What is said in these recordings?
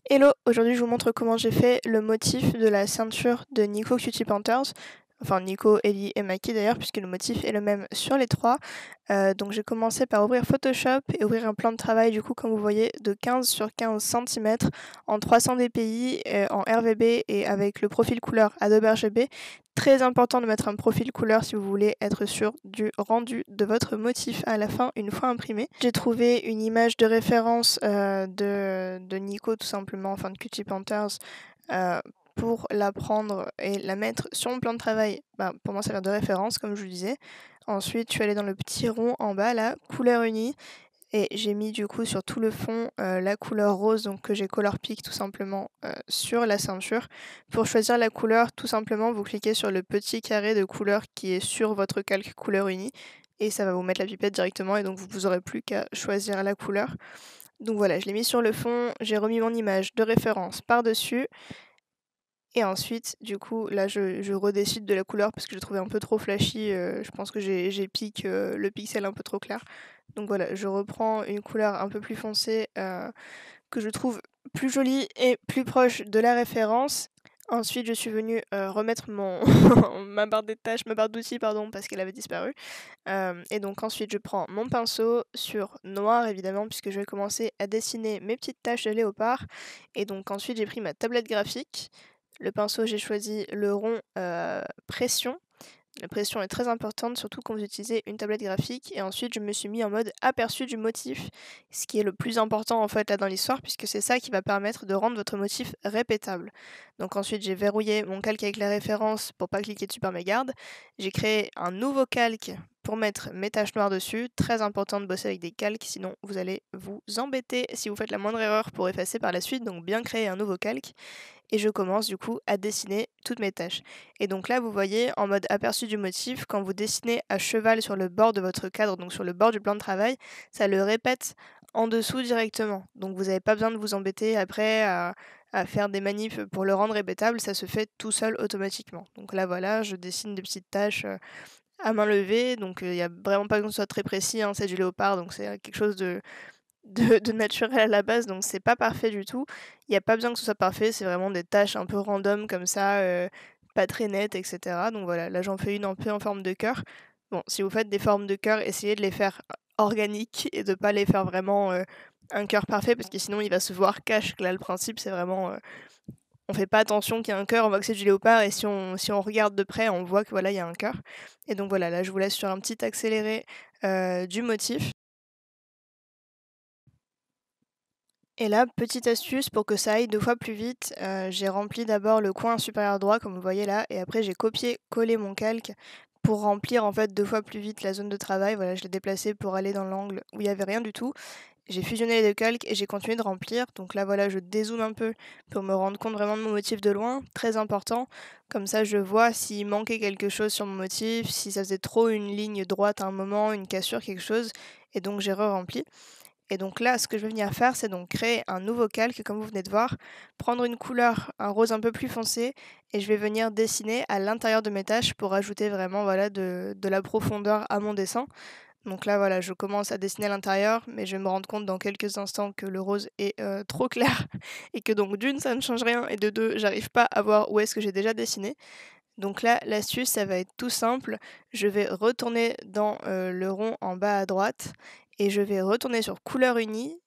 Hello, aujourd'hui je vous montre comment j'ai fait le motif de la ceinture de Nico Cutie Panthers. Enfin Nico, Ellie et Maki d'ailleurs, puisque le motif est le même sur les trois. Donc j'ai commencé par ouvrir Photoshop et ouvrir un plan de travail du coup comme vous voyez de 15 sur 15 cm en 300 dpi, en RVB et avec le profil couleur Adobe RGB. Très important de mettre un profil couleur si vous voulez être sûr du rendu de votre motif à la fin une fois imprimé. J'ai trouvé une image de référence de Nico tout simplement, enfin de Cutie Panthers, euh, pour la prendre et la mettre sur mon plan de travail, pour moi ça sert de référence comme je vous disais. Ensuite je suis allée dans le petit rond en bas là, couleur unie, et j'ai mis du coup sur tout le fond la couleur rose, donc que j'ai color pick tout simplement sur la ceinture. Pour choisir la couleur, tout simplement vous cliquez sur le petit carré de couleur qui est sur votre calque couleur unie et ça va vous mettre la pipette directement et donc vous aurez plus qu'à choisir la couleur. Donc voilà, je l'ai mis sur le fond, j'ai remis mon image de référence par-dessus. Et ensuite, du coup, là, je redécide de la couleur parce que je l'ai trouvé un peu trop flashy. Je pense que j'ai piqué le pixel un peu trop clair. Donc voilà, je reprends une couleur un peu plus foncée que je trouve plus jolie et plus proche de la référence. Ensuite, je suis venue remettre ma barre des tâches, ma barre d'outils, pardon, parce qu'elle avait disparu. Et donc ensuite, je prends mon pinceau sur noir, évidemment, puisque je vais commencer à dessiner mes petites taches de léopard. Et donc ensuite, j'ai pris ma tablette graphique. Le pinceau, j'ai choisi le rond pression. La pression est très importante, surtout quand vous utilisez une tablette graphique. Et ensuite, je me suis mis en mode aperçu du motif, ce qui est le plus important en fait là dans l'histoire, puisque c'est ça qui va permettre de rendre votre motif répétable. Donc ensuite, j'ai verrouillé mon calque avec la référence pour pas cliquer dessus par mégarde. J'ai créé un nouveau calque pour mettre mes taches noires dessus. Très important de bosser avec des calques, sinon vous allez vous embêter si vous faites la moindre erreur pour effacer par la suite. Donc bien créer un nouveau calque. Et je commence du coup à dessiner toutes mes tâches. Et donc là, vous voyez, en mode aperçu du motif, quand vous dessinez à cheval sur le bord de votre cadre, donc sur le bord du plan de travail, ça le répète en dessous directement. Donc vous n'avez pas besoin de vous embêter après à faire des manipes pour le rendre répétable, ça se fait tout seul automatiquement. Donc là voilà, je dessine des petites tâches à main levée, donc il n'y a vraiment pas besoin que ce soit très précis, hein, c'est du léopard, donc c'est quelque chose de naturel à la base, donc c'est pas parfait du tout. Il y a pas besoin que ce soit parfait, c'est vraiment des tâches un peu random comme ça, pas très nettes, et cetera. Donc voilà, là j'en fais une un peu en forme de cœur. Bon, si vous faites des formes de cœur, essayez de les faire organiques et de pas les faire vraiment un cœur parfait, parce que sinon il va se voir cache. Là, le principe, c'est vraiment, on fait pas attention qu'il y a un cœur, on voit que c'est du léopard, et si on regarde de près, on voit que voilà, il y a un cœur. Et donc voilà, là je vous laisse sur un petit accéléré du motif. Et là, petite astuce pour que ça aille 2 fois plus vite, j'ai rempli d'abord le coin supérieur droit comme vous voyez là et après j'ai copié-collé mon calque pour remplir en fait 2 fois plus vite la zone de travail. Voilà, je l'ai déplacé pour aller dans l'angle où il y avait rien du tout. J'ai fusionné les 2 calques et j'ai continué de remplir. Donc là voilà, je dézoome un peu pour me rendre compte vraiment de mon motif de loin, très important. Comme ça, je vois s'il manquait quelque chose sur mon motif, si ça faisait trop une ligne droite à un moment, une cassure, quelque chose, et donc j'ai re-rempli. Et donc là, ce que je vais venir faire, c'est donc créer un nouveau calque, comme vous venez de voir, prendre une couleur, un rose un peu plus foncé, et je vais venir dessiner à l'intérieur de mes tâches pour ajouter vraiment voilà, de la profondeur à mon dessin. Donc là, voilà, je commence à dessiner à l'intérieur, mais je vais me rendre compte dans quelques instants que le rose est trop clair, et que donc d'une, ça ne change rien, et de deux, j'arrive pas à voir où est-ce que j'ai déjà dessiné. Donc là, l'astuce, ça va être tout simple. Je vais retourner dans le rond en bas à droite et je vais retourner sur couleur unie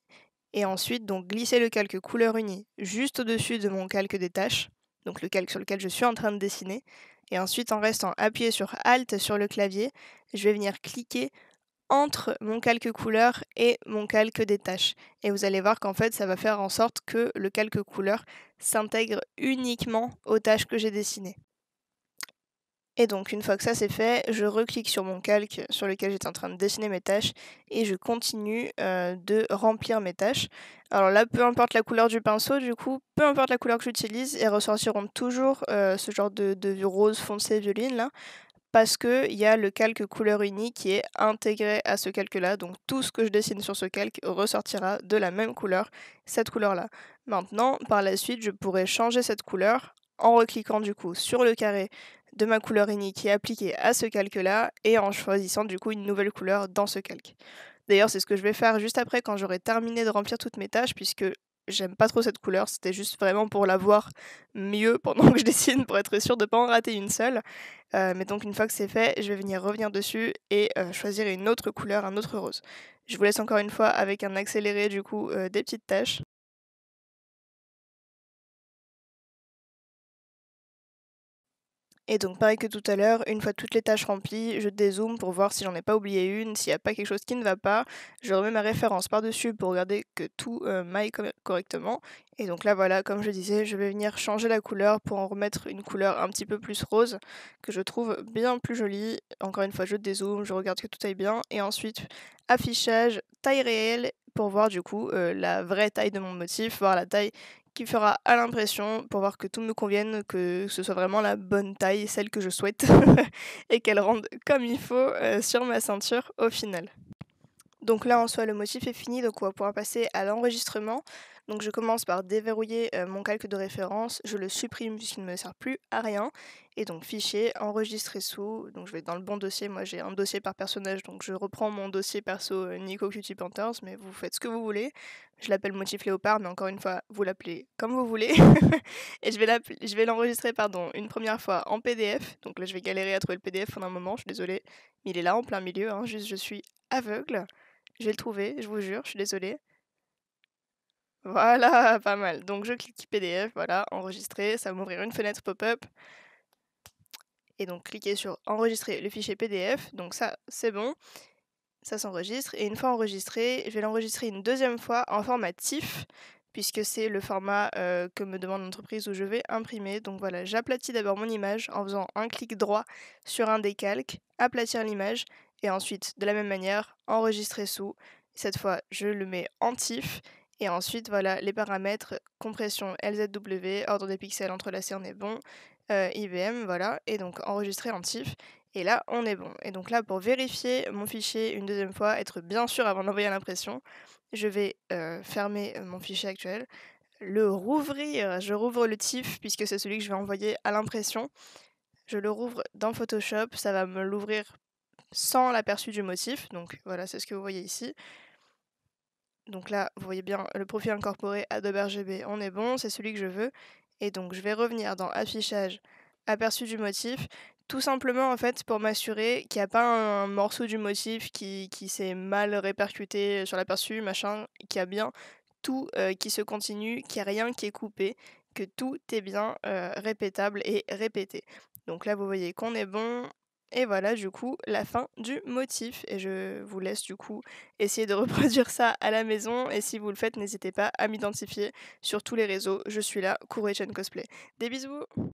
et ensuite donc glisser le calque couleur unie juste au-dessus de mon calque des tâches, donc le calque sur lequel je suis en train de dessiner. Et ensuite, en restant appuyé sur Alt sur le clavier, je vais venir cliquer entre mon calque couleur et mon calque des tâches. Et vous allez voir qu'en fait, ça va faire en sorte que le calque couleur s'intègre uniquement aux tâches que j'ai dessinées. Et donc une fois que ça c'est fait, je reclique sur mon calque sur lequel j'étais en train de dessiner mes tâches et je continue de remplir mes tâches. Alors là, peu importe la couleur du pinceau, du coup, peu importe la couleur que j'utilise, elles ressortiront toujours ce genre de rose foncé violine là, parce qu'il y a le calque couleur unie qui est intégré à ce calque-là. Donc tout ce que je dessine sur ce calque ressortira de la même couleur, cette couleur-là. Maintenant, par la suite, je pourrais changer cette couleur en recliquant du coup sur le carré de ma couleur unie qui est appliquée à ce calque-là et en choisissant du coup une nouvelle couleur dans ce calque. D'ailleurs, c'est ce que je vais faire juste après quand j'aurai terminé de remplir toutes mes tâches, puisque j'aime pas trop cette couleur, c'était juste vraiment pour la voir mieux pendant que je dessine, pour être sûre de pas en rater une seule. Mais donc une fois que c'est fait, je vais venir revenir dessus et choisir une autre couleur, un autre rose. Je vous laisse encore une fois avec un accéléré du coup, des petites taches. Et donc pareil que tout à l'heure, une fois toutes les tâches remplies, je dézoome pour voir si j'en ai pas oublié une, s'il y a pas quelque chose qui ne va pas. Je remets ma référence par-dessus pour regarder que tout, maille correctement. Et donc là voilà, comme je disais, je vais venir changer la couleur pour en remettre une couleur un petit peu plus rose, que je trouve bien plus jolie. Encore une fois, je dézoome, je regarde que tout aille bien et ensuite affichage, taille réelle pour voir du coup, la vraie taille de mon motif, voir la taille qui fera à l'impression pour voir que tout me convienne, que ce soit vraiment la bonne taille, celle que je souhaite et qu'elle rende comme il faut, sur ma ceinture au final. Donc là, en soi, le motif est fini, donc on va pouvoir passer à l'enregistrement. Donc je commence par déverrouiller mon calque de référence, je le supprime puisqu'il ne me sert plus à rien. Et donc fichier, enregistrer sous, donc je vais dans le bon dossier, moi j'ai un dossier par personnage, donc je reprends mon dossier perso Nico Cutie Panthers, mais vous faites ce que vous voulez. Je l'appelle motif léopard, mais encore une fois, vous l'appelez comme vous voulez. Et je vais l'enregistrer pardon, une première fois en PDF, donc là je vais galérer à trouver le PDF pendant un moment, je suis désolée, mais il est là en plein milieu, hein, juste je suis aveugle. Je vais le trouver, je vous jure, je suis désolée. Voilà, pas mal. Donc je clique PDF, voilà, enregistrer, ça va m'ouvrir une fenêtre pop-up. Et donc cliquer sur enregistrer le fichier PDF, donc ça c'est bon, ça s'enregistre. Et une fois enregistré, je vais l'enregistrer une deuxième fois en format TIFF, puisque c'est le format que me demande l'entreprise où je vais imprimer. Donc voilà, j'aplatis d'abord mon image en faisant un clic droit sur un décalque, aplatir l'image, et ensuite de la même manière, enregistrer sous. Cette fois, je le mets en TIFF. Et ensuite, voilà, les paramètres, compression LZW, ordre des pixels entrelacés, on est bon, IBM, voilà, et donc enregistrer en TIFF. Et là, on est bon. Et donc là, pour vérifier mon fichier une deuxième fois, être bien sûr avant d'envoyer à l'impression, je vais fermer mon fichier actuel, le rouvrir, je rouvre le TIFF puisque c'est celui que je vais envoyer à l'impression. Je le rouvre dans Photoshop, ça va me l'ouvrir sans l'aperçu du motif, donc voilà, c'est ce que vous voyez ici. Donc là, vous voyez bien le profil incorporé Adobe RGB, on est bon, c'est celui que je veux. Et donc je vais revenir dans Affichage, Aperçu du motif, tout simplement en fait pour m'assurer qu'il n'y a pas un morceau du motif qui s'est mal répercuté sur l'aperçu, machin, qu'il y a bien tout qui se continue, qu'il n'y a rien qui est coupé, que tout est bien répétable et répété. Donc là, vous voyez qu'on est bon. Et voilà, du coup, la fin du motif. Et je vous laisse du coup essayer de reproduire ça à la maison. Et si vous le faites, n'hésitez pas à m'identifier sur tous les réseaux. Je suis là, Kuro-chan Cosplay. Des bisous!